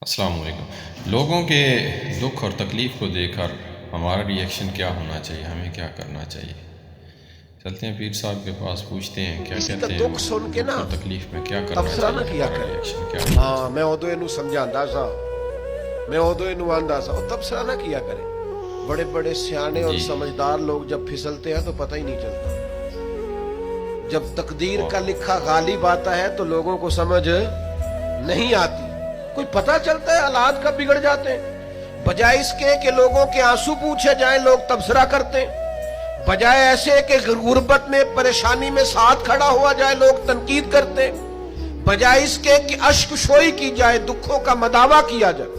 السلام علیکم۔ لوگوں کے دکھ اور تکلیف کو دیکھ کر ہمارا ریئیکشن کیا ہونا چاہیے، ہمیں کیا کرنا چاہیے؟ چلتے ہیں پیر صاحب کے پاس، پوچھتے ہیں کیا کہتے ہیں، دکھ سن کے نا دکھ اور تکلیف میں کیا کرنا تبصرہ نہ چاہیے، کیا ہمارا کرے۔ ریئیکشن کیا ہونا ہاں میں ادو اینو سمجھاندا سا، میں ادو اینو آندا سا، اور تبصرہ نہ کیا کرے۔ بڑے بڑے سیانے اور سمجھدار لوگ جب پھسلتے ہیں تو پتہ ہی نہیں چلتا۔ جب تقدیر کا لکھا غالب آتا ہے تو لوگوں کو سمجھ نہیں آتی، کوئی پتہ چلتا ہے حالات کب بگڑ جاتے ہیں۔ بجائے اس کے کہ لوگوں کے آنسو پوچھے جائیں لوگ تبصرہ کرتے ہیں، بجائے ایسے کہ غربت میں پریشانی میں ساتھ کھڑا ہوا جائے لوگ تنقید کرتے ہیں، بجائے اس کے کہ اشک شوئی کی جائے، دکھوں کا مداوع کیا جائے،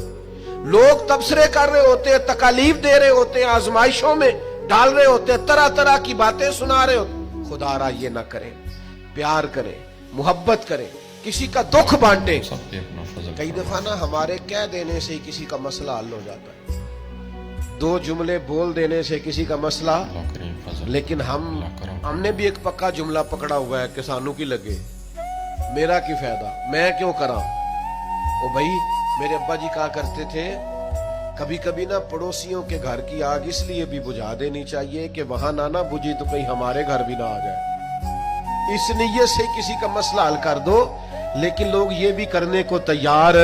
لوگ تبصرے کر رہے ہوتے ہیں، تکالیف دے رہے ہوتے ہیں، آزمائشوں میں ڈال رہے ہوتے ہیں، طرح طرح کی باتیں سنا رہے ہوتے ہیں۔ خدا را یہ نہ کریں، پیار کریں، محبت کریں، کسی کا دکھ بانٹیں۔ سب پہ اپنا فضل کئی دفعہ نا ہمارے کہہ دینے سے کسی کا مسئلہ حل ہو جاتا ہے، دو جملے بول دینے سے کسی کا مسئلہ، اللہ کریم فضل، لیکن ہم نے بھی ایک پکا جملہ پکڑا ہوا ہے کہ سانو کی لگے، میرا کی فائدہ، میں کیوں کراں۔ او بھائی میرے ابا جی کہا کرتے تھے کبھی کبھی نا پڑوسیوں کے گھر کی آگ اس لیے بھی بجھا دینی چاہیے کہ وہاں نہ بجھی تو کہیں ہمارے گھر بھی نہ آ جائے۔ اس نیت سے کسی کا مسئلہ حل کر دو، لیکن لوگ یہ بھی کرنے کو تیار